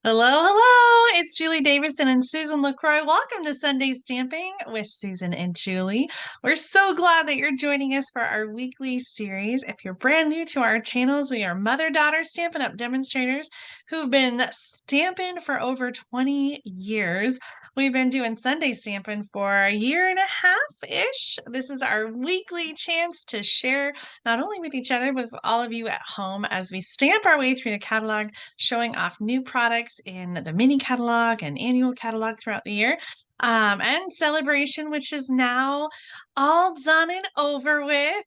Hello, hello. It's Julie Davison and Susan LaCroix. Welcome to Sunday Stamping with Susan and Julie. We're so glad that you're joining us for our weekly series. If you're brand new to our channels, we are mother-daughter Stampin' Up! Demonstrators who've been stamping for over 20 years. We've been doing Sunday Stamping for a year and a half-ish. This is our weekly chance to share not only with each other, but with all of you at home as we stamp our way through the catalog, showing off new products in the mini catalog and annual catalog throughout the year. And celebration, which is now all done and over with.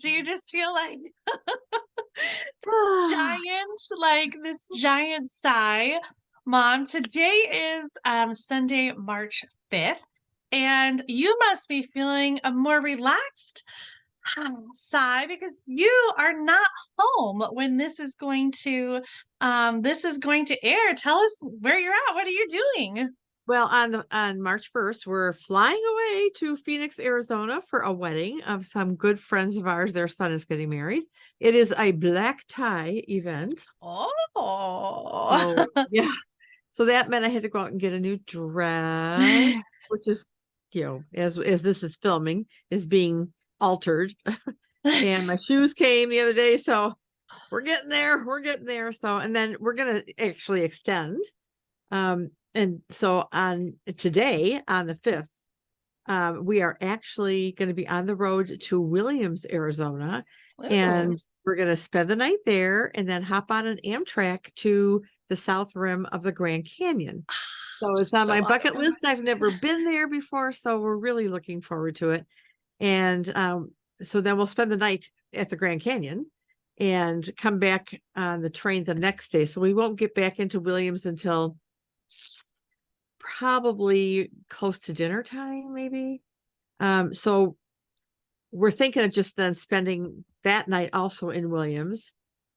Do you just feel like this giant sigh? Mom, today is Sunday, March 5th, and you must be feeling a more relaxed sigh because you are not home when this is going to air. Tell us where you're at. What are you doing? Well, on March 1st, we're flying away to Phoenix, Arizona for a wedding of some good friends of ours. Their son is getting married. It is a black tie event. Oh. So yeah. So that meant I had to go out and get a new dress, which is, as this is filming, is being altered. And my shoes came the other day, so we're getting there. We're getting there. So, and then we're gonna actually extend. And so on today, on the 5th, we are actually going to be on the road to Williams, Arizona, and we're going to spend the night there and then hop on an Amtrak to the south rim of the Grand Canyon. So it's on So my bucket awesome. list. I've never been there before, so we're really looking forward to it. And so then we'll spend the night at the Grand Canyon and come back on the train the next day. So we won't get back into Williams until probably close to dinner time, maybe. So we're thinking of just then spending that night also in Williams.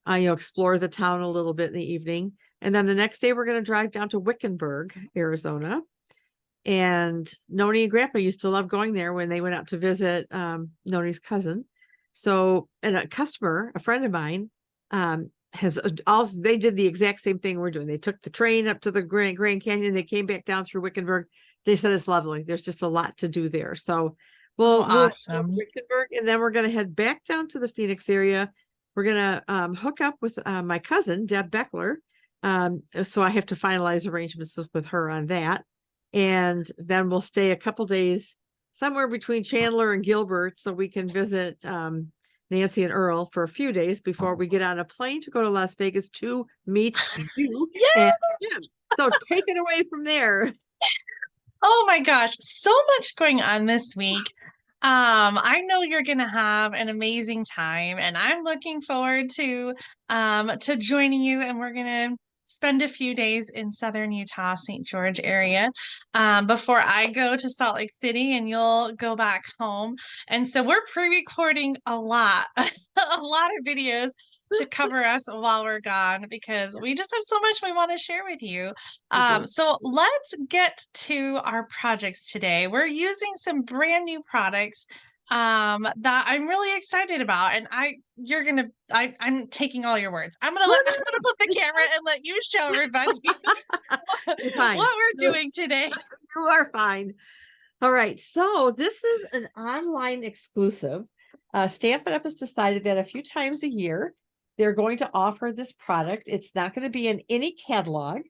Explore the town a little bit in the evening. And then the next day we're going to drive down to Wickenburg, Arizona. And Noni and Grandpa used to love going there when they went out to visit Noni's cousin. So, and a friend of mine, they did the exact same thing we're doing. They took the train up to the Grand Canyon. They came back down through Wickenburg. They said it's lovely. There's just a lot to do there. So we'll Awesome. Wickenburg, and then we're going to head back down to the Phoenix area. We're going to hook up with my cousin, Deb Beckler. So I have to finalize arrangements with her on that. And then we'll stay a couple days somewhere between Chandler and Gilbert so we can visit Nancy and Earl for a few days before we get on a plane to go to Las Vegas to meet you. Yeah. Jim. So take it away from there. Oh my gosh, so much going on this week. I know you're gonna have an amazing time, and I'm looking forward to joining you, and we're gonna spend a few days in southern Utah, St. George area, before I go to Salt Lake City and you'll go back home. And so we're pre-recording a lot, a lot of videos to cover us while we're gone because we just have so much we want to share with you. So let's get to our projects today. We're using some brand new products that I'm really excited about. And I'm taking all your words. I'm gonna put the camera and let you show everybody what we're doing today. You are fine. All right. So this is an online exclusive. Stampin' Up! Has decided that a few times a year, they're going to offer this product. It's not going to be in any catalog.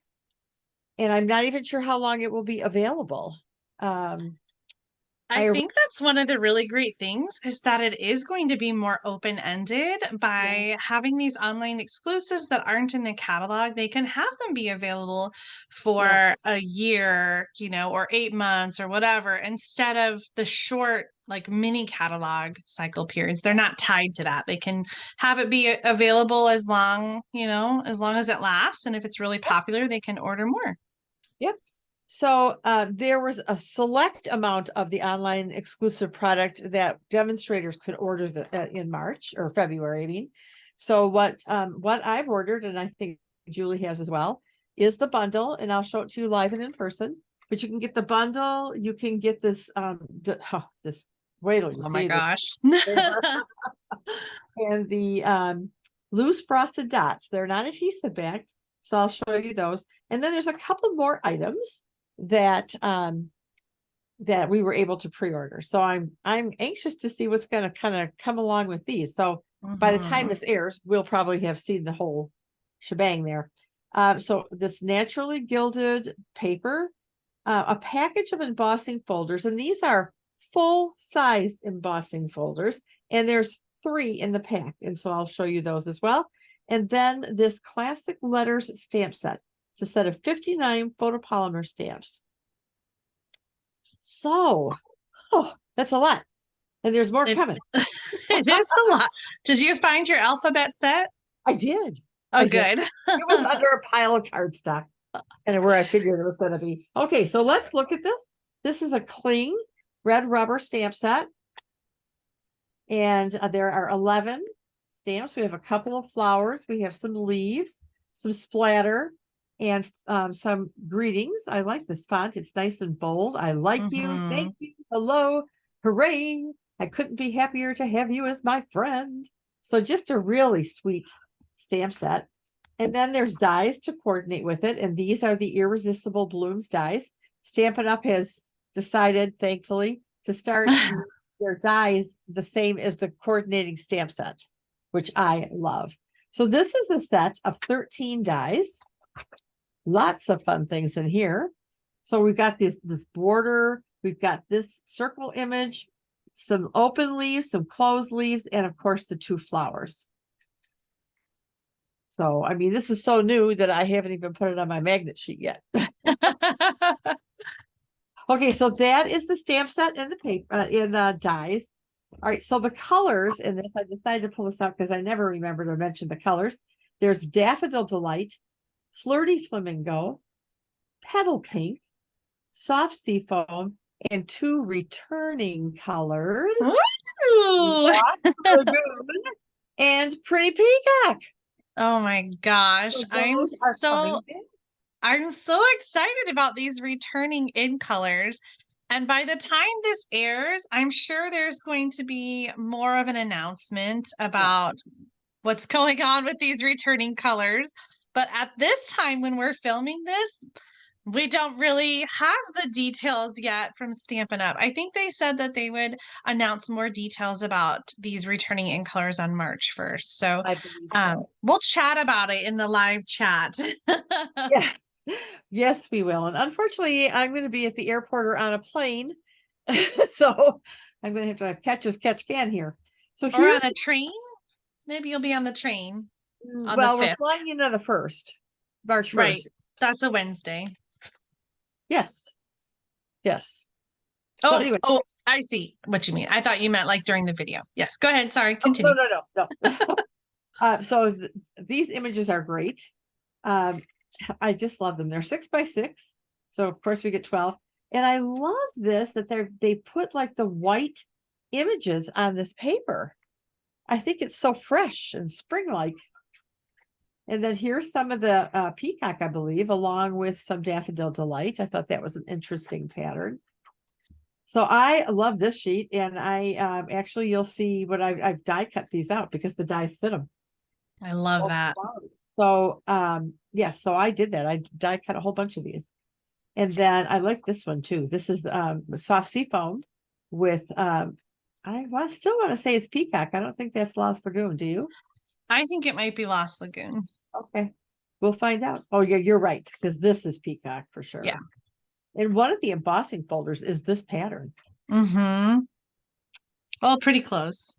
And I'm not even sure how long it will be available. I think that's one of the really great things is that it is going to be more open-ended by having these online exclusives that aren't in the catalog. They can have them be available for a year, or 8 months or whatever, instead of the short like mini catalog cycle periods. They're not tied to that. They can have it be available as long as it lasts. And if it's really popular, they can order more. Yep. So there was a select amount of the online exclusive product that demonstrators could order in March or February, I mean. So what I've ordered, and I think Julie has as well, is the bundle, and I'll show it to you live and in person. But you can get the bundle. You can get this this wait till you see my gosh. And the loose frosted dots. They're not adhesive backed. So I'll show you those. And then there's a couple more items that that we were able to pre-order. So I'm anxious to see what's going to kind of come along with these. So by the time this airs, we'll probably have seen the whole shebang there. So this naturally gilded paper, a package of embossing folders, and these are full size embossing folders, and there's 3 in the pack. And so I'll show you those as well. And then this classic letters stamp set. It's a set of 59 photopolymer stamps. So, oh, that's a lot. And there's more coming. It is a lot. Did you find your alphabet set? I did. Oh, I good. did. It was under a pile of cardstock and where I figured it was going to be. Okay, so let's look at this. This is a cling red rubber stamp set. And there are 11 stamps. We have a couple of flowers. We have some leaves, some splatter, and some greetings. I like this font. It's nice and bold. I like you. Thank you. Hello. Hooray. I couldn't be happier to have you as my friend. So just a really sweet stamp set. And then there's dies to coordinate with it. And these are the Irresistible Blooms dies. Stampin' Up! Has decided, thankfully, to start their dies the same as the coordinating stamp set, which I love. So this is a set of 13 dies. Lots of fun things in here. So we've got this border, we've got this circle image, some open leaves, some closed leaves, and of course the 2 flowers. So, I mean, this is so new that I haven't even put it on my magnet sheet yet. Okay, so that is the stamp set in the paper, in dies. All right, so the colors in this, I decided to pull this up because I never remember to mention the colors. There's Daffodil Delight, Flirty Flamingo, Petal Pink, Soft Sea Foam, and 2 returning colors. Lost Lagoon and Pretty Peacock. Oh my gosh. So I'm so excited about these returning in colors. And by the time this airs, I'm sure there's going to be more of an announcement about what's going on with these returning colors. But at this time, when we're filming this, we don't really have the details yet from Stampin' Up. I think they said that they would announce more details about these returning in colors on March 1st. So, we'll chat about it in the live chat. Yes. Yes, we will. And unfortunately, I'm going to be at the airport or on a plane. So I'm going to have to catch as catch can here. So or on a train. Maybe you'll be on the train. Well, we're flying in on the 1st, March 1st. Right. That's a Wednesday. Yes. Yes. Oh, so anyway. Oh, I see what you mean. I thought you meant like during the video. Yes, go ahead. Sorry, continue. No. So these images are great. I just love them. They're 6x6. So of course we get 12. And I love this that they put like the white images on this paper. I think it's so fresh and spring-like. And then here's some of the peacock, I believe, along with some Daffodil Delight. I thought that was an interesting pattern. So I love this sheet, and I actually, you'll see what I've die cut these out because the dies fit them. I love that. So yes, so I did that. I die cut a whole bunch of these. And then I like this one too. This is soft sea foam with still want to say it's peacock. I don't think that's Lost Lagoon. Do you? I think it might be Lost Lagoon. Okay, we'll find out. Oh yeah, you're right, because this is peacock for sure. Yeah. And one of the embossing folders is this pattern. Oh, pretty close.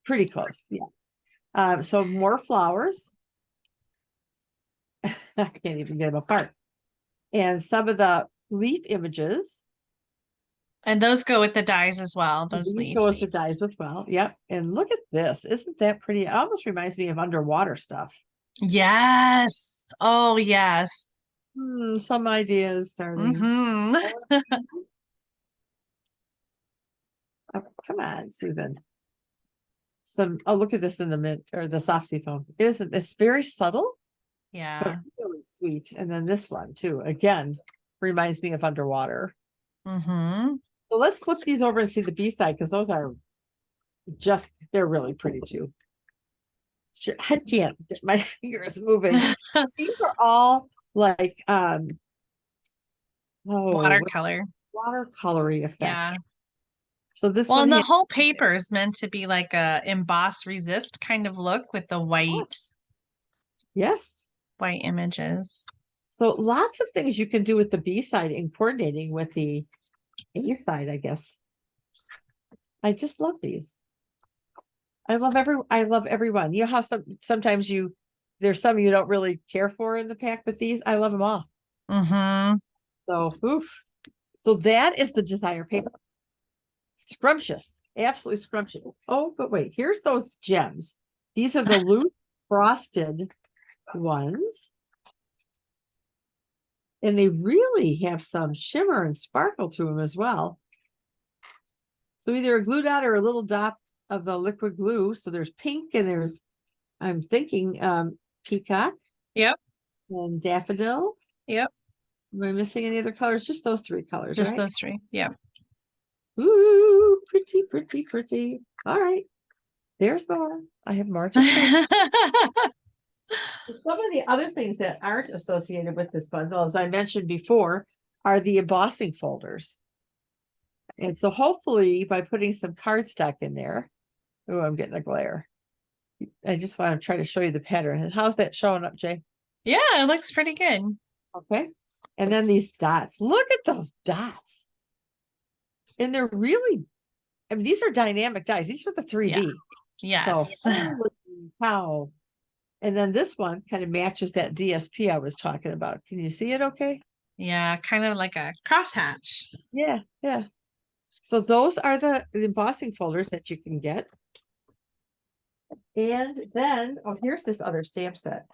Pretty close, yeah. So more flowers. I can't even get them apart. And some of the leaf images. And those go with the dies as well. Those leaves go with the dies as well. Yep. And look at this. Isn't that pretty? It almost reminds me of underwater stuff. Yes. Oh, yes. Some ideas starting. Oh, come on, Susan. Look at this in the mint or the soft sea foam. Isn't this very subtle? Yeah. Really sweet. And then this one too, again, reminds me of underwater. So let's flip these over and see the B side, because those are they're really pretty too. I can't, my finger is moving. These are all like, oh, Watercolor. watercolory effect. Yeah. So this Well, one and the here, whole paper is meant to be like a emboss resist kind of look with the yes. white images. So lots of things you can do with the B side and coordinating with the A side, I guess. I just love these. I love everyone. You know how sometimes there's some you don't really care for in the pack, but these I love them all. Mm-hmm. So oof. So that is the designer paper. Scrumptious, absolutely scrumptious. Oh, but wait, here's those gems. These are the loose frosted ones. And they really have some shimmer and sparkle to them as well. So either a glue dot or a little dot of the liquid glue. So there's pink and there's, I'm thinking, peacock. Yep. And daffodil. Yep. Am I missing any other colors? Just those three colors, Just right? those three. Yep. Ooh, pretty, pretty, pretty. All right. There's more. I have more to show. Some of the other things that aren't associated with this bundle, as I mentioned before, are the embossing folders. And so hopefully by putting some cardstock in there, oh, I'm getting a glare. I just want to try to show you the pattern. How's that showing up, Jay? Yeah, it looks pretty good. Okay. And then these dots. Look at those dots. And they're really, I mean, these are dynamic dies. These are the 3D. Yeah. So, Yes. holy cow. And then this one kind of matches that DSP I was talking about. Can you see it okay? Yeah, kind of like a crosshatch. Yeah, yeah. So those are the embossing folders that you can get. And then, oh, here's this other stamp set.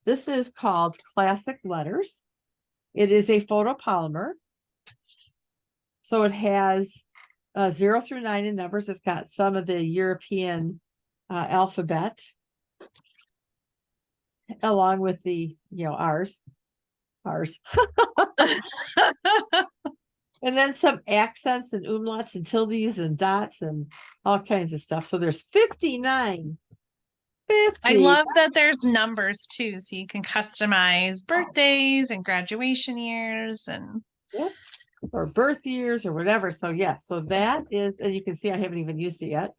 This is called Classic Letters. It is a photopolymer. So it has 0 through 9 in numbers. It's got some of the European alphabet along with the, ours. And then some accents and umlauts and tildes and dots and all kinds of stuff. So there's 59. 50. I love that there's numbers too, so you can customize birthdays and graduation years and Yep. Or birth years or whatever. So yeah, so that is, and you can see I haven't even used it yet.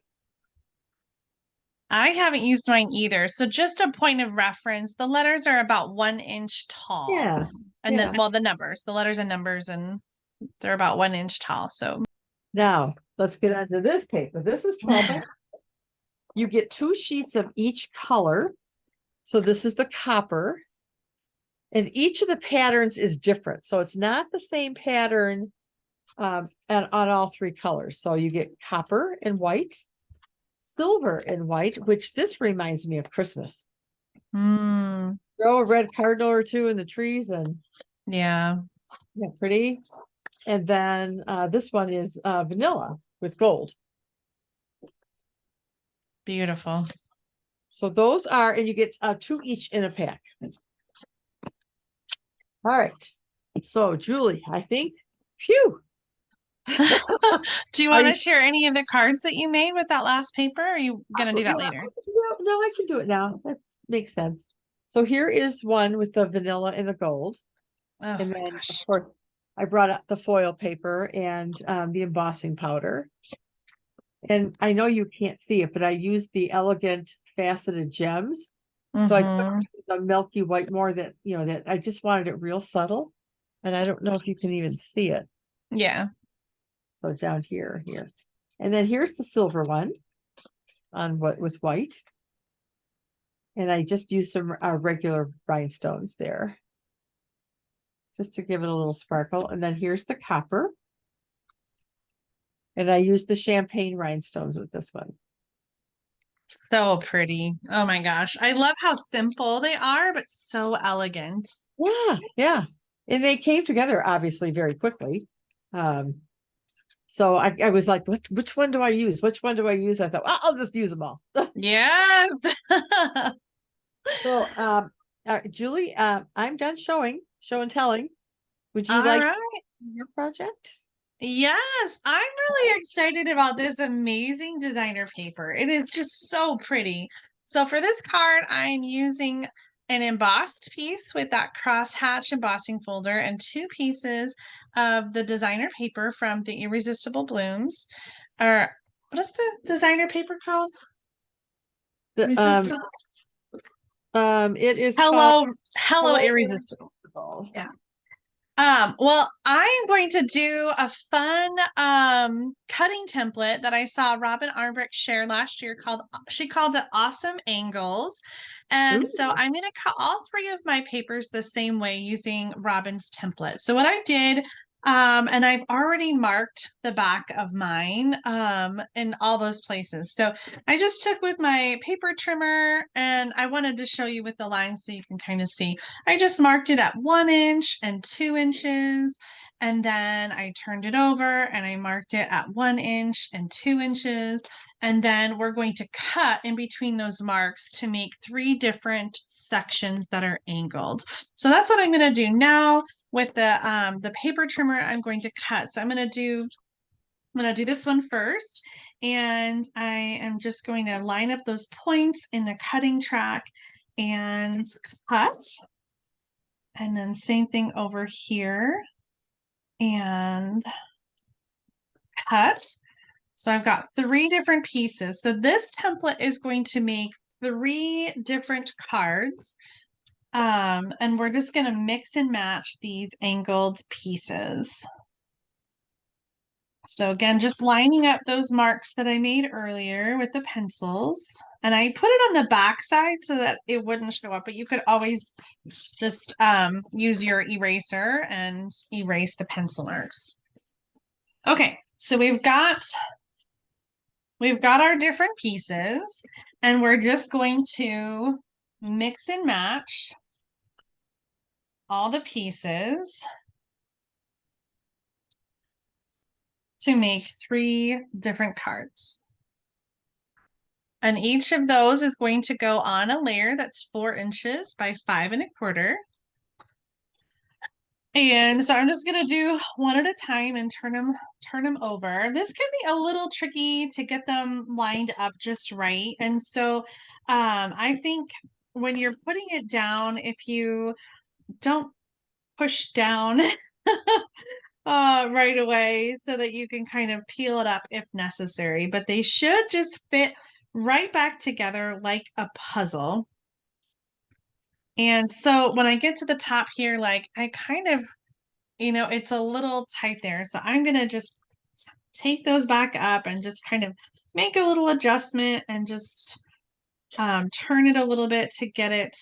I haven't used mine either. So just a point of reference, the letters are about 1 inch tall. Yeah. And yeah. then, well, the letters and numbers, and they're about 1 inch tall. So Now let's get onto this paper. This is 12. You get 2 sheets of each color. So this is the copper. And each of the patterns is different. So it's not the same pattern on all 3 colors. So you get copper and white, silver and white, which this reminds me of Christmas. Throw a red cardinal or 2 in the trees and yeah, pretty. And then this one is vanilla with gold. beautiful. So those are, and you get 2 each in a pack. All right. So Julie, I think, phew. Do you want to share any of the cards that you made with that last paper? Or are you going to do that later? No, I can do it now. That makes sense. So here is one with the vanilla and the gold. Oh and my then, gosh. of course, I brought up the foil paper and the embossing powder. And I know you can't see it, but I used the elegant faceted gems. So I took the milky white more that, that I just wanted it real subtle. And I don't know if you can even see it. Yeah. So down here. And then here's the silver one on what with white. And I just used some regular rhinestones there. Just to give it a little sparkle. And then here's the copper. And I used the champagne rhinestones with this one. So pretty. Oh my gosh. I love how simple they are, but so elegant. Yeah. And they came together obviously very quickly. So I was like, which one do I use? Which one do I use? I thought, well, I'll just use them all. Yes. So Julie, I'm done show and telling. Would you All like right. your project? Yes, I'm really excited about this amazing designer paper. It is just so pretty. So for this card, I'm using an embossed piece with that crosshatch embossing folder and two pieces of the designer paper from the Irresistible Blooms. Or what is the designer paper called? The, Irresistible. it is called Hello, Irresistible. Yeah. Well, I'm going to do a fun cutting template that I saw Robin Armbrecht share last year she called it Awesome Angles. And so Ooh. I'm going to cut all three of my papers the same way using Robin's template. So what I did, and I've already marked the back of mine in all those places. So I just took with my paper trimmer and I wanted to show you with the lines so you can kind of see. I just marked it at 1 inch and 2 inches. And then I turned it over and I marked it at 1 inch and 2 inches. And then we're going to cut in between those marks to make 3 different sections that are angled. So that's what I'm going to do now with the paper trimmer. I'm going to cut. So I'm going to do this one first, and I am just going to line up those points in the cutting track and cut. And then same thing over here and cut. So I've got 3 different pieces. So this template is going to make 3 different cards. And we're just going to mix and match these angled pieces. So again, just lining up those marks that I made earlier with the pencils. And I put it on the back side so that it wouldn't show up, but you could always just use your eraser and erase the pencil marks. Okay, so we've got our different pieces, and we're just going to mix and match all the pieces to make 3 different cards. And each of those is going to go on a layer that's 4 inches by 5 1/4. And so I'm just gonna do one at a time and turn them over. This can be a little tricky to get them lined up just right. And so I think when you're putting it down, if you don't push down right away so that you can kind of peel it up if necessary, but they should just fit right back together like a puzzle. And so when I get to the top here, like I kind of, it's a little tight there. So I'm going to just take those back up and just kind of make a little adjustment and just turn it a little bit to get it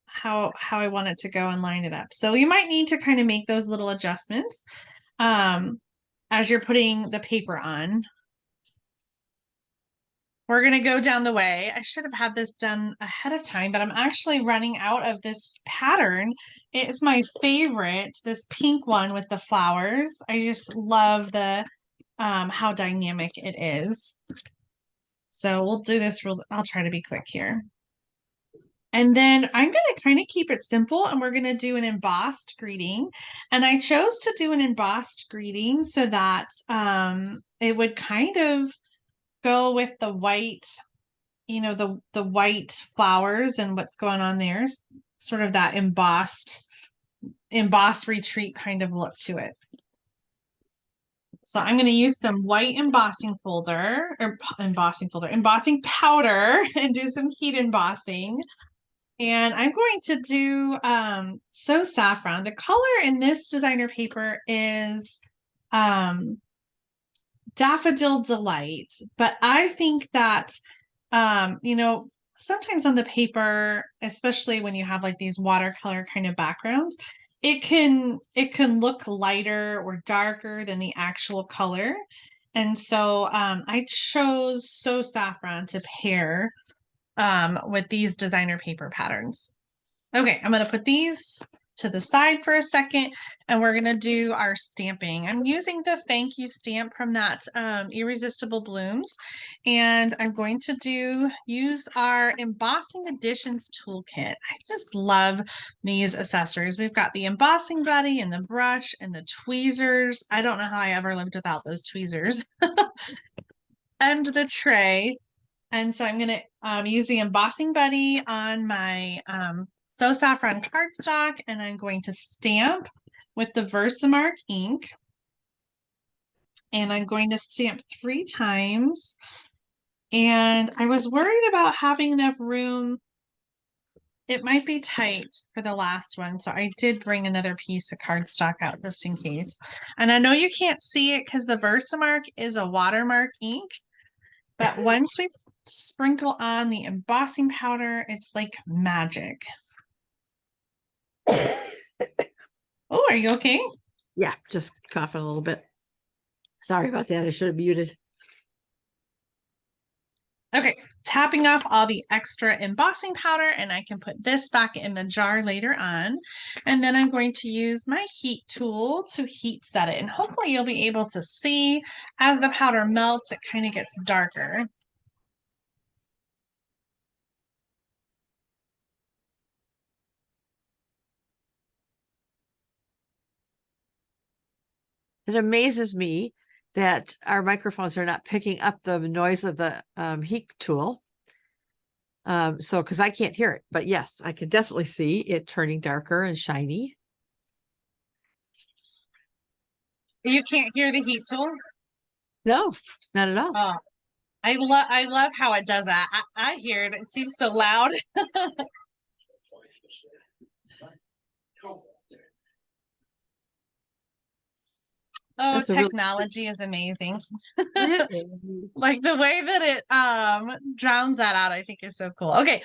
how I want it to go and line it up. So you might need to kind of make those little adjustments as you're putting the paper on. We're going to go down the way. I should have had this done ahead of time, but I'm actually running out of this pattern. It's my favorite, this pink one with the flowers. I just love the how dynamic it is. So we'll do this I'll try to be quick here. And then I'm going to kind of keep it simple, and we're going to do an embossed greeting. And I chose to do an embossed greeting so that it would kind of go with the white, the white flowers and what's going on there, sort of that embossed retreat kind of look to it. So I'm going to use some white embossing powder and do some heat embossing. And I'm going to do So Saffron. The color in this designer paper is Daffodil Delight, but I think that sometimes on the paper, especially when you have like these watercolor kind of backgrounds, it can look lighter or darker than the actual color. And so I chose So Saffron to pair with these designer paper patterns. Okay, I'm going to put these to the side for a second, and we're going to do our stamping. I'm using the thank you stamp from that Irresistible Blooms, and I'm going to use our Embossing Additions toolkit. I just love these accessories. We've got the embossing buddy and the brush and the tweezers. I don't know how I ever lived without those tweezers. And the tray. And so I'm going to use the embossing buddy on my So Saffron cardstock, and I'm going to stamp with the Versamark ink. And I'm going to stamp 3 times. And I was worried about having enough room. It might be tight for the last one, so I did bring another piece of cardstock out just in case. And I know you can't see it because the Versamark is a watermark ink, but once we sprinkle on the embossing powder, it's like magic. Oh, are you okay? Yeah, just coughing a little bit. Sorry about that. I should have muted. Okay, tapping off all the extra embossing powder, and I can put this back in the jar later on. And then I'm going to use my heat tool to heat set it. And hopefully you'll be able to see as the powder melts, it kind of gets darker. It amazes me that our microphones are not picking up the noise of the heat tool. So, because I can't hear it, but yes, I could definitely see it turning darker and shiny. You can't hear the heat tool? No, not at all. Oh, I love how it does that. I hear it. It seems so loud. Oh, That's a really technology is amazing. it Like the way that it drowns that out, I think is so cool. Okay.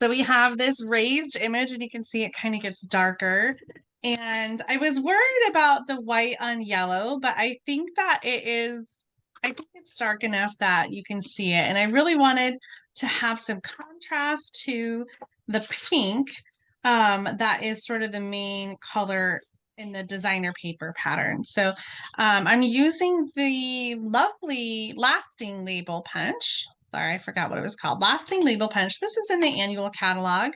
So we have this raised image, and you can see it kind of gets darker. And I was worried about the white on yellow, but I think I think it's dark enough that you can see it. And I really wanted to have some contrast to the pink, that is sort of the main color in the designer paper pattern. So I'm using the lovely lasting label punch. Sorry, I forgot what it was called. Lasting label punch. This is in the annual catalog.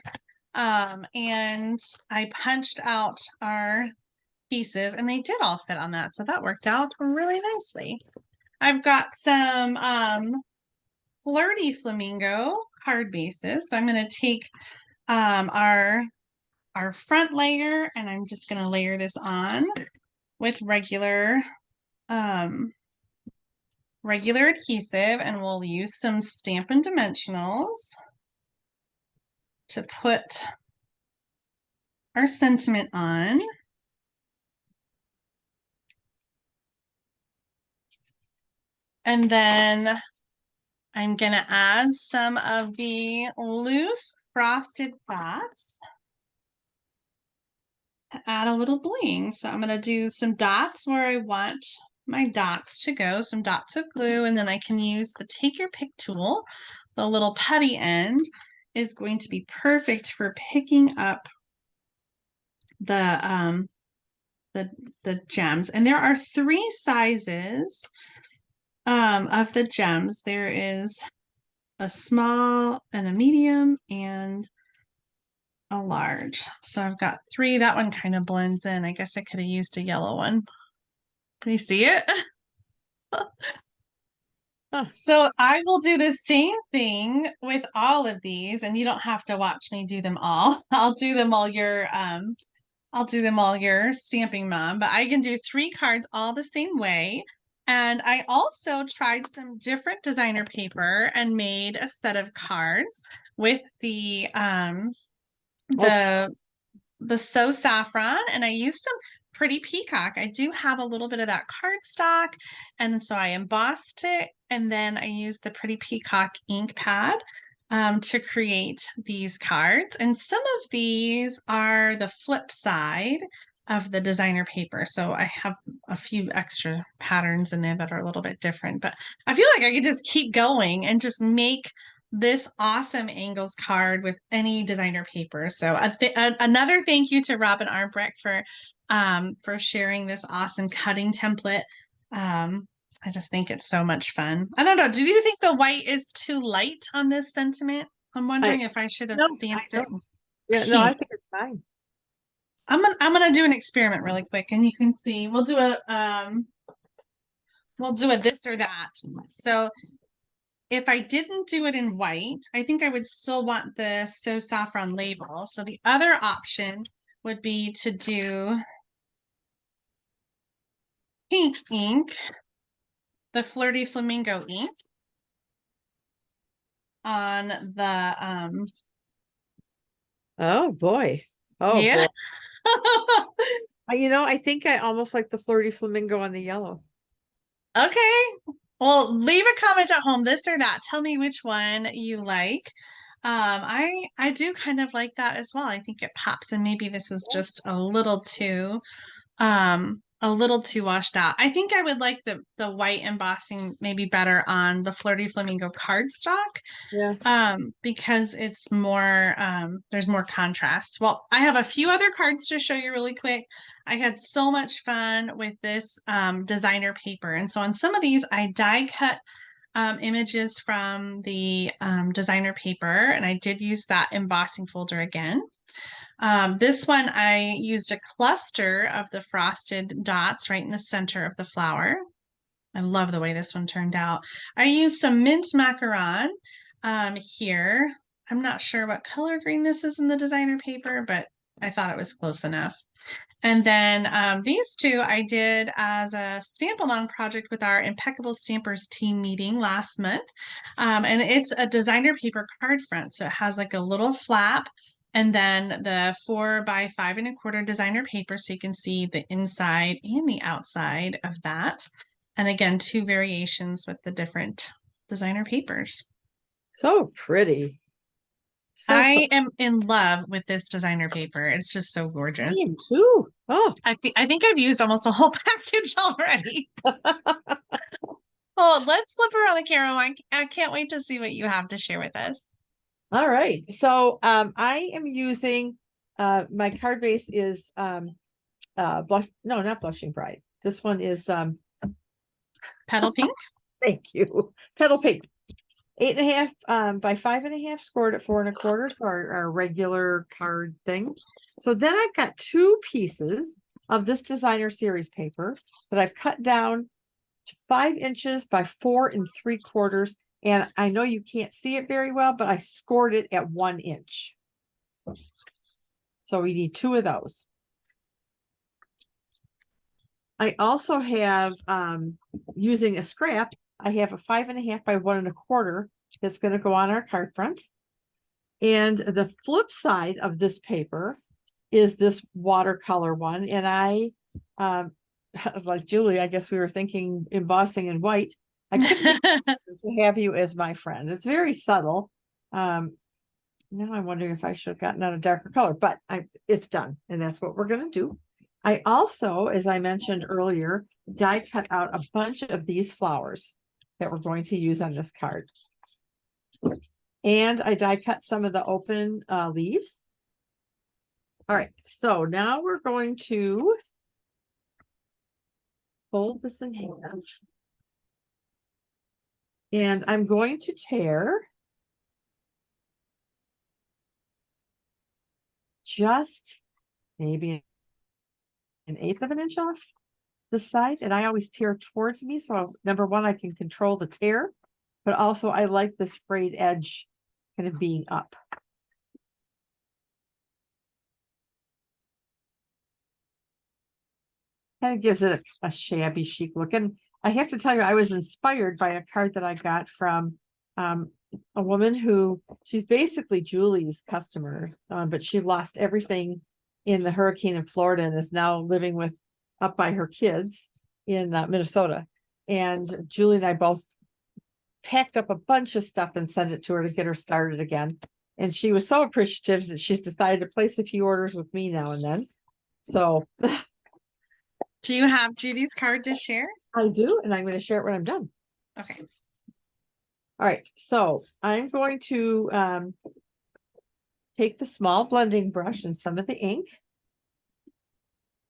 And I punched out our pieces, and they did all fit on that. So that worked out really nicely. I've got some Flirty Flamingo card bases. So I'm going to take our front layer, and I'm just going to layer this on with regular adhesive, and we'll use some Stampin' Dimensionals to put our sentiment on. And then I'm going to add some of the loose frosted dots to add a little bling. So I'm going to do some dots where I want my dots to go, some dots of glue, and then I can use the Take Your Pick tool. The little putty end is going to be perfect for picking up the gems. And there are 3 sizes of the gems. There is a small and a medium and a large. So I've got 3. That one kind of blends in. I guess I could have used a yellow one. Can you see it? So I will do the same thing with all of these, and you don't have to watch me do them all. I'll do them all your stamping mom, but I can do 3 cards all the same way. And I also tried some different designer paper and made a set of cards with the So Saffron, and I used some Pretty Peacock. I do have a little bit of that cardstock, and so I embossed it, and then I used the Pretty Peacock ink pad to create these cards. And some of these are the flip side of the designer paper. So I have a few extra patterns in there that are a little bit different, but I feel like I could just keep going and just make this awesome angles card with any designer paper. So another thank you to Robin Armbrecht for sharing this awesome cutting template. I just think it's so much fun. I don't know. Do you think the white is too light on this sentiment? I'm wondering if I should have stamped it. Yeah, no, I think it's fine. I'm gonna do an experiment really quick, and you can see we'll do a this or that. So if I didn't do it in white, I think I would still want the So Saffron label. So the other option would be to do pink ink, the Flirty Flamingo ink on the Oh boy. Oh yeah. boy. I think I almost like the Flirty Flamingo on the yellow. Okay. Well, leave a comment at home, this or that. Tell me which one you like. I do kind of like that as well. I think it pops, and maybe this is just a little too washed out. I think I would like the white embossing maybe better on the Flirty Flamingo cardstock, Yeah. because it's more there's more contrast. Well, I have a few other cards to show you really quick. I had so much fun with this designer paper, and so on some of these I die cut images from the designer paper, and I did use that embossing folder again. This one I used a cluster of the frosted dots right in the center of the flower. I love the way this one turned out. I used some mint macaron here. I'm not sure what color green this is in the designer paper, but I thought it was close enough. And then these two I did as a stamp along project with our Impeccable Stampers team meeting last month. And it's a designer paper card front. So it has like a little flap and then the 4x5 1/4 designer paper. So you can see the inside and the outside of that. And again, two variations with the different designer papers. So pretty. So I am in love with this designer paper. It's just so gorgeous. green too. Oh, I think I've used almost a whole package already. Oh, let's flip around the camera. I can't wait to see what you have to share with us. all right. So I am using my card base is blush, no, not Blushing Bride. This one is Petal pink. thank you. Petal Pink. 8.5 by 5.5 scored at 4 1/4. So our regular card thing. So then I've got two pieces of this designer series paper that I've cut down to 5 inches by 4 3/4. And I know you can't see it very well, but I scored it at 1 inch. So we need two of those. I also have, using a scrap, I have a 5.5 by 1 1/4 that's going to go on our card front. And the flip side of this paper is this watercolor one. And I, like Julie, I guess we were thinking embossing in white. I couldn't have you as my friend. It's very subtle. Now I'm wondering if I should have gotten out a darker color, but it's done. And that's what we're going to do. I also, as I mentioned earlier, die cut out a bunch of these flowers that we're going to use on this card. And I die cut some of the open leaves. All right, so now we're going to fold this in half. And I'm going to tear just maybe 1/8 of an inch off the side. And I always tear towards me. So number one, I can control the tear, but also I like this frayed edge kind of being up. Kind of gives it a shabby chic look. And I have to tell you, I was inspired by a card that I got from a woman who, she's basically Julie's customer, but she lost everything in the hurricane in Florida and is now living up by her kids in Minnesota. And Julie and I both packed up a bunch of stuff and sent it to her to get her started again. And she was so appreciative that she's decided to place a few orders with me now and then. So Do you have Judy's card to share? I do, and I'm going to share it when I'm done. Okay. All right, so I'm going to take the small blending brush and some of the ink.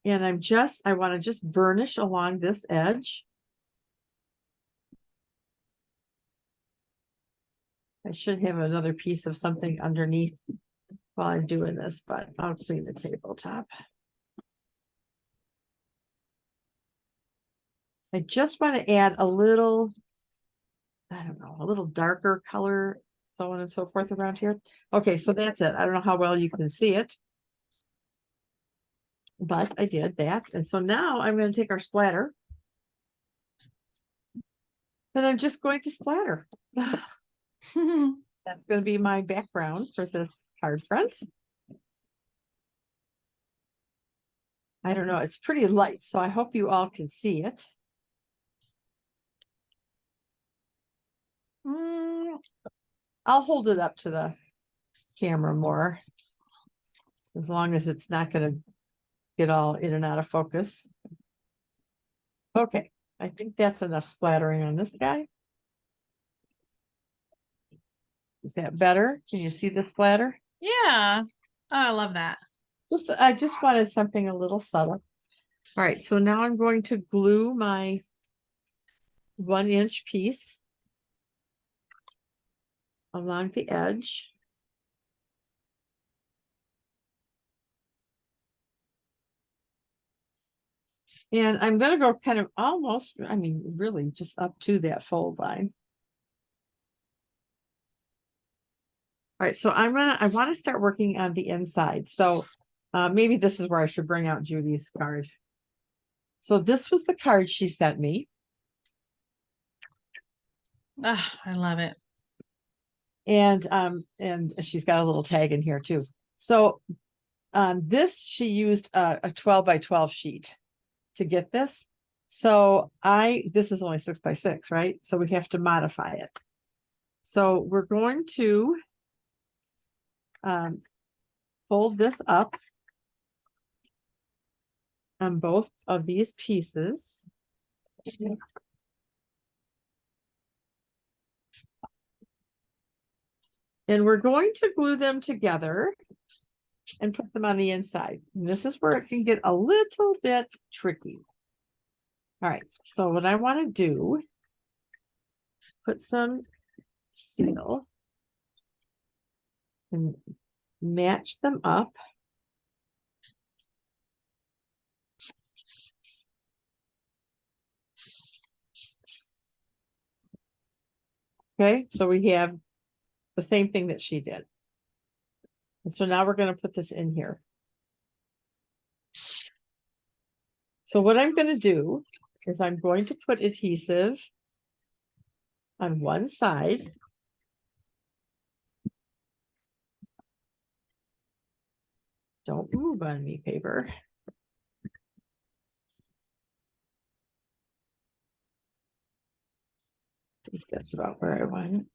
And I want to just burnish along this edge. I should have another piece of something underneath while I'm doing this, but I'll clean the tabletop. I just want to add a little I don't know, a little darker color, so on and so forth around here. Okay, so that's it. I don't know how well you can see it, but I did that. And so now I'm going to take our splatter and I'm just going to splatter. That's going to be my background for this card front. I don't know, it's pretty light, so I hope you all can see it. I'll hold it up to the camera more, as long as it's not going to get all in and out of focus. Okay, I think that's enough splattering on this guy. Is that better? Can you see the splatter? Yeah. Oh, I love that. I just wanted something a little subtle. All right, so now I'm going to glue my 1-inch piece along the edge. And I'm going to go kind of almost, I mean, really just up to that fold line. All right, so I want to start working on the inside. So maybe this is where I should bring out Judy's card. So this was the card she sent me. Oh, I love it. And she's got a little tag in here too. So this, she used a 12 by 12 sheet to get this. So this is only 6 by 6, right? So we have to modify it. So we're going to fold this up on both of these pieces. And we're going to glue them together and put them on the inside. And this is where it can get a little bit tricky. All right, so what I want to do is put some seal and match them up. Okay, so we have the same thing that she did. And so now we're going to put this in here. So what I'm going to do is I'm going to put adhesive on one side. Don't move on me, paper. I think that's about where I want it.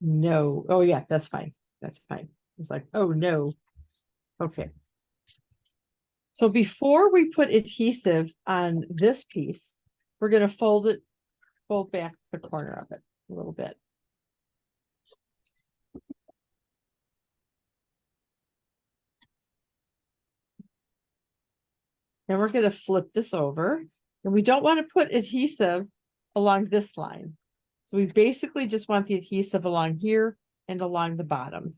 No. Oh, yeah, that's fine. That's fine. It's like, oh, no. Okay. So before we put adhesive on this piece, we're going to fold back the corner of it a little bit. Then we're going to flip this over, and we don't want to put adhesive along this line. So we basically just want the adhesive along here and along the bottom.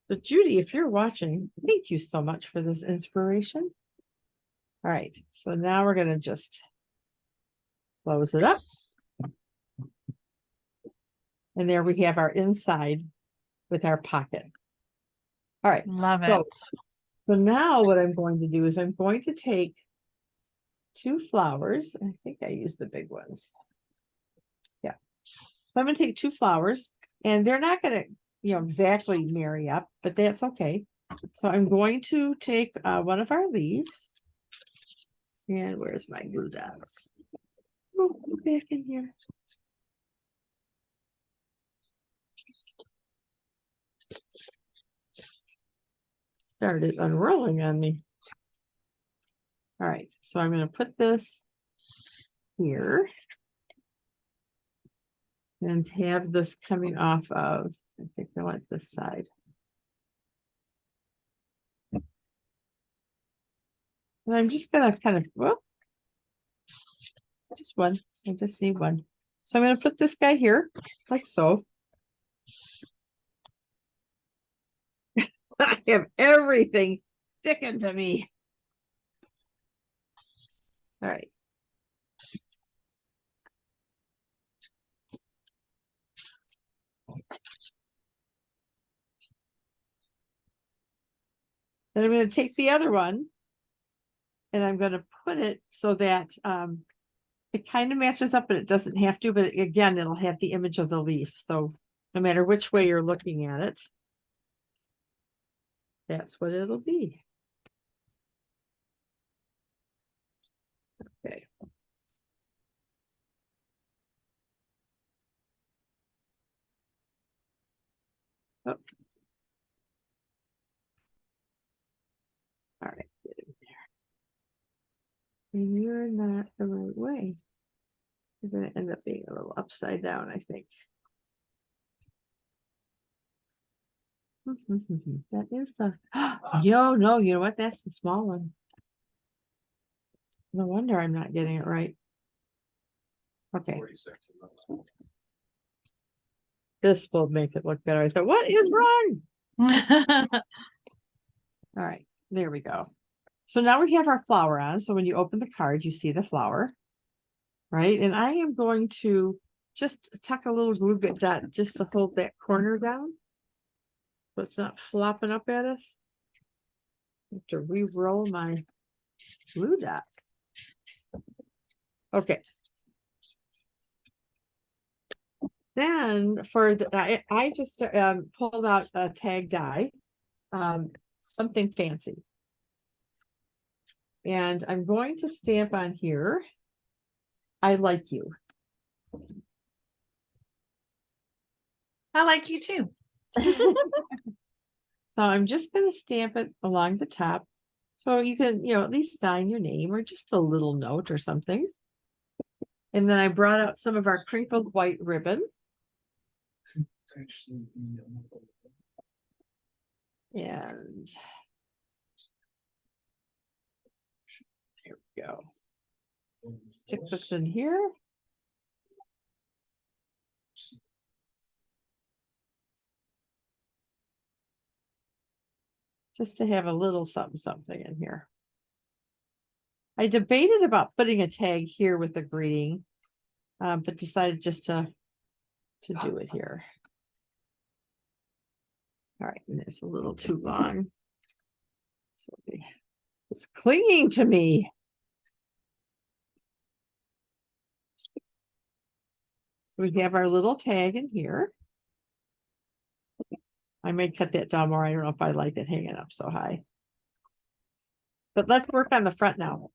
So Judy, if you're watching, thank you so much for this inspiration. All right, so now we're going to just close it up. And there we have our inside with our pocket. All right, Love it. So now what I'm going to do is I'm going to take 2 flowers. I think I used the big ones. Yeah. So I'm going to take 2 flowers, and they're not going to, exactly marry up, but that's okay. So I'm going to take one of our leaves. And where's my glue dots? Oh, back in here. Started unrolling on me. All right, so I'm going to put this here and have this coming off of, I think I want this side. And I'm just going to kind of, just one. I just need one. So I'm going to put this guy here, like so. I have everything sticking to me. All right. Then I'm going to take the other one and I'm going to put it so that it kind of matches up, but it doesn't have to. But again, it'll have the image of the leaf. So no matter which way you're looking at it, that's what it'll be. Okay. Oh. All right. Get in there. And you're not the right way. You're going to end up being a little upside down, I think. That is the no, you know what? That's the small one. No wonder I'm not getting it right. Okay. This will make it look better. I thought, what is wrong? All right, there we go. So now we have our flower on. So when you open the card, you see the flower, right? And I am going to just tuck a little glue dot just to hold that corner down. So it's not flopping up at us. I have to re-roll my glue dots. Okay. Then for the, I just pulled out a tag die, something fancy. And I'm going to stamp on here, I like you. I like you too. So I'm just going to stamp it along the top. So you can, at least sign your name or just a little note or something. And then I brought out some of our crinkled white ribbon. And here we go. Stick this in here. Just to have a little something in here. I debated about putting a tag here with a greeting, but decided just to do it here. All right, and it's a little too long. So it's clinging to me. So we have our little tag in here. I may cut that down more. I don't know if I like it hanging up so high. But let's work on the front now.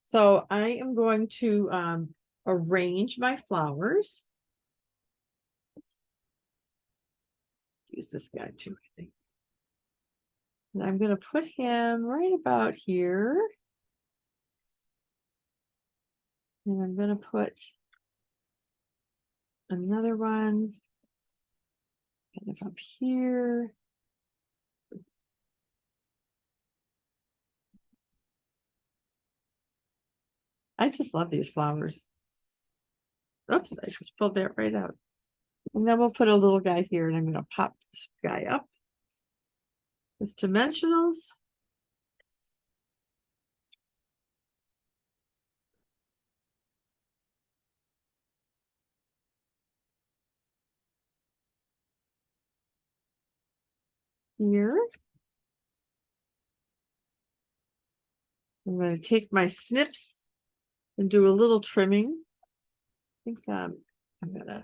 So I am going to arrange my flowers. Use this guy too, I think. And I'm going to put him right about here. And I'm going to put another one kind of up here. I just love these flowers. Oops, I just pulled that right out. And then we'll put a little guy here, and I'm going to pop this guy up. With dimensionals. Here. I'm going to take my snips and do a little trimming. I think I'm going to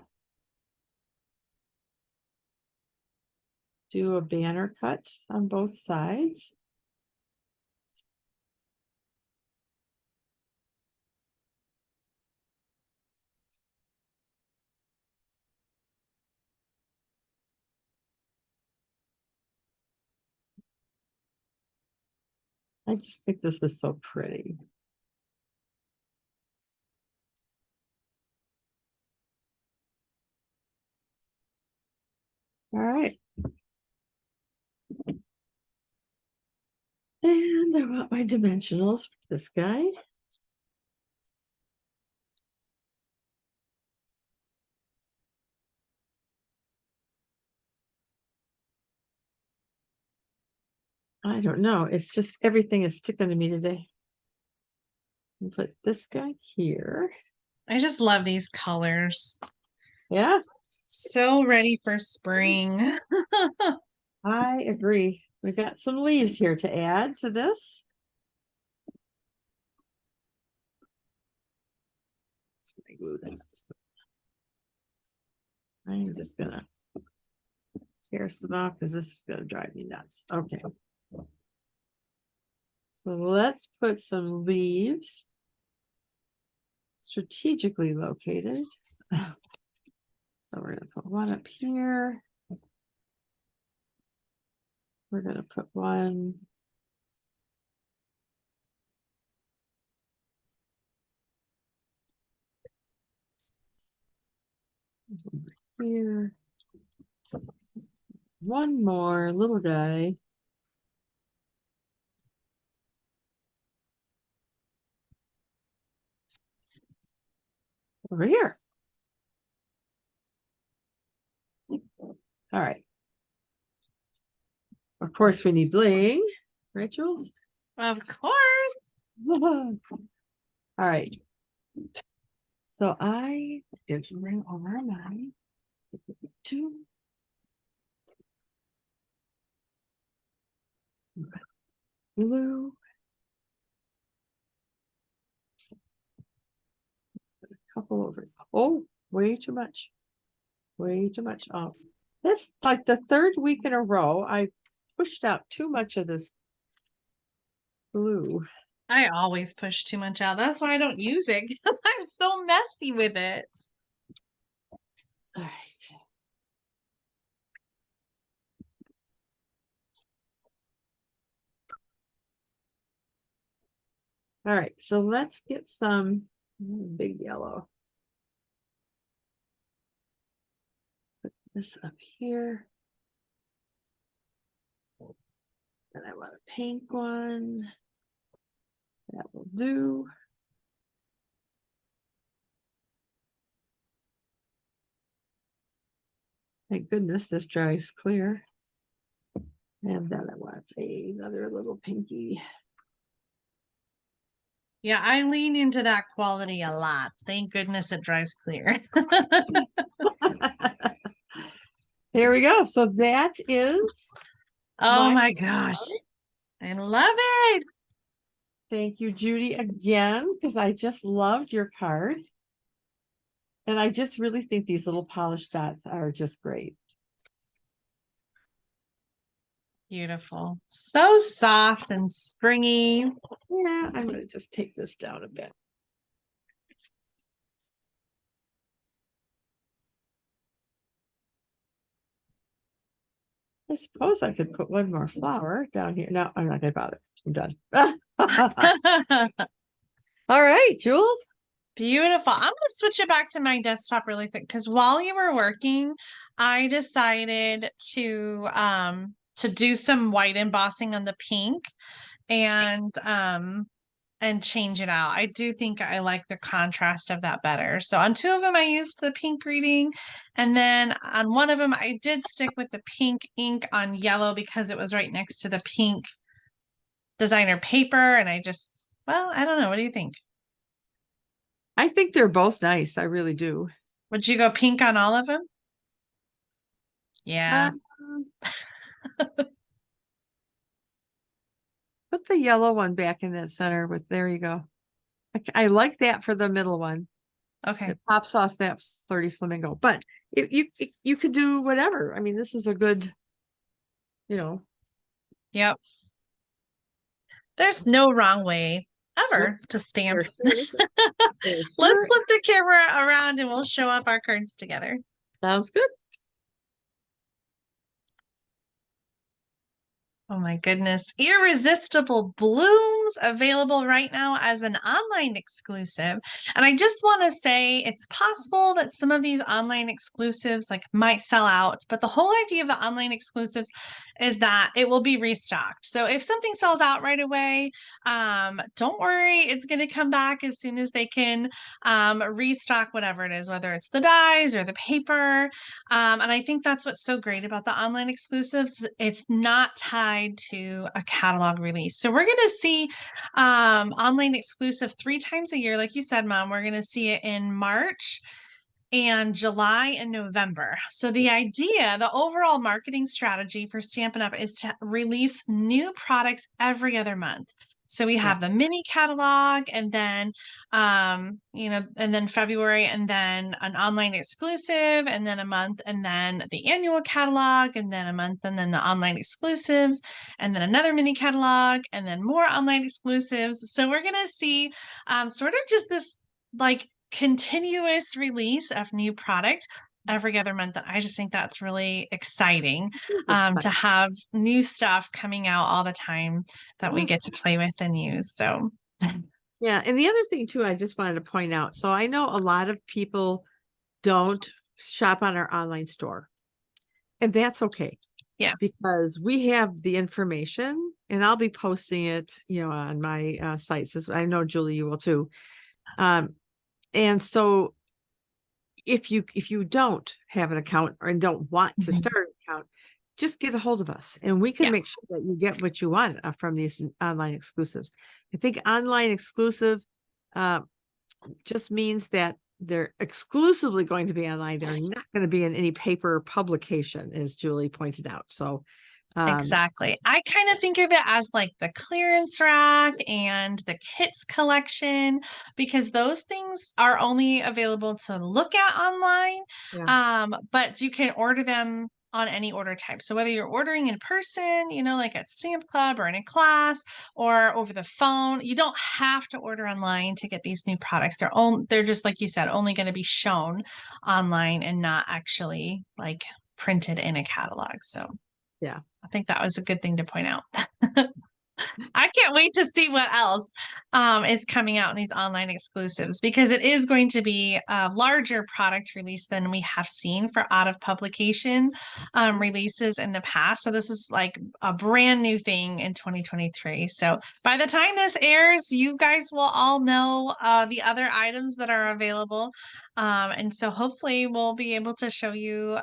do a banner cut on both sides. I just think this is so pretty. All right. And I want my dimensionals for this guy. I don't know. It's just everything is sticking to me today. Put this guy here. I just love these colors. Yeah, So ready for spring. I agree. We got some leaves here to add to this. Glue that. I'm just gonna tear some off because this is gonna drive me nuts. Okay. So let's put some leaves strategically located. So we're gonna put one up here. We're gonna put one over here. One more little guy. Over here. All right. Of course, we need bling, right, Jules? Of course. All right. So I did bring over my two. Blue. A couple over. Oh, way too much. Way too much. Oh, that's like the third week in a row. I pushed out too much of this blue. I always push too much out. That's why I don't use it. I'm so messy with it. All right. All right, so let's get some big yellow. Put this up here. And I want a pink one. That will do. Thank goodness this dries clear. And then I want another little pinky. Yeah, I lean into that quality a lot. Thank goodness it dries clear. Here we go. So that is Oh my gosh. I love it. Thank you, Judy, again, because I just loved your card. And I just really think these little polished dots are just great. Beautiful. So soft and springy. Yeah, I'm going to just take this down a bit. I suppose I could put one more flower down here. No, I'm not going to bother. I'm done. All right, Jules. Beautiful. I'm going to switch it back to my desktop really quick because while you were working, I decided to do some white embossing on the pink and change it out. I do think I like the contrast of that better. So on two of them, I used the pink reading. And then on one of them, I did stick with the pink ink on yellow because it was right next to the pink designer paper. And well, I don't know. What do you think? I think they're both nice. I really do. Would you go pink on all of them? Yeah. Put the yellow one back in that center with, there you go. I like that for the middle one. Okay. It pops off that Flirty Flamingo, but you could do whatever. I mean, this is a good, Yep. There's no wrong way ever to stamp. Let's flip the camera around and we'll show up our cards together. Sounds good. Oh my goodness. Irresistible Blooms available right now as an online exclusive. And I just want to say it's possible that some of these online exclusives might sell out, but the whole idea of the online exclusives is that it will be restocked. So if something sells out right away, don't worry, it's going to come back as soon as they can restock whatever it is, whether it's the dies or the paper. And I think that's what's so great about the online exclusives. It's not tied to a catalog release. So we're going to see online exclusive 3 times a year. Like you said, Mom, we're going to see it in March and July and November. So the idea, the overall marketing strategy for Stampin' Up! Is to release new products every other month. So we Yeah. have the mini catalog and then, and then February and then an online exclusive and then a month and then the annual catalog and then a month and then the online exclusives and then another mini catalog and then more online exclusives. So we're going to see sort of just this like continuous release of new product every other month. And I just think that's really exciting It's to exciting. have new stuff coming out all the time that we Yeah. get to play with and use. So, Yeah. And the other thing too, I just wanted to point out. So I know a lot of people don't shop on our online store, and that's okay. yeah. Because we have the information, and I'll be posting it, on my sites. I know Julie, you will too. And so if you don't have an account and don't want to Mhm. start an account, just get a hold of us and we can Yeah. make sure that you get what you want from these online exclusives. I think online exclusive uh, just means that they're exclusively going to be online. They're not going to be in any paper publication, as Julie pointed out. So Exactly. I kind of think of it as like the clearance rack and the kits collection because those things are only available to look at online. yeah, But you can order them on any order type. So whether you're ordering in person, like at Stamp Club or in a class or over the phone, you don't have to order online to get these new products. They're just like you said, only going to be shown online and not actually like printed in a catalog. So yeah. I think that was a good thing to point out. I can't wait to see what else is coming out in these online exclusives because it is going to be a larger product release than we have seen for out of publication releases in the past. So this is like a brand new thing in 2023. So by the time this airs, you guys will all know the other items that are available. And so hopefully we'll be able to show you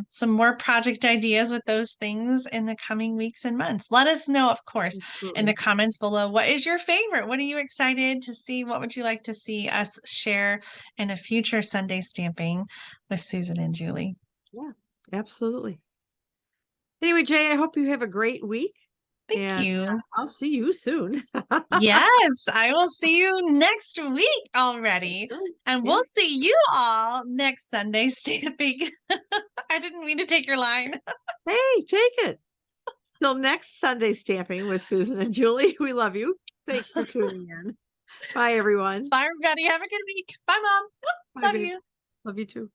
some more project ideas with those things in the coming weeks and months. Let us know, of course, in the Absolutely. comments below. What is your favorite? What are you excited to see? What would you like to see us share in a future Sunday stamping with Susan and Julie? Yeah, absolutely. Anyway, Jay, I hope you have a great week, Thank and you. I'll see you soon. Yes, I will see you next week already. And Yeah. we'll see you all next Sunday stamping. I didn't mean to take your line. Hey, take it. Till next Sunday stamping with Susan and Julie. We love you. Thanks for tuning in. Bye, everyone. Bye, everybody. Have a good week. Bye, Mom. Bye, Love babe. you. Love you too.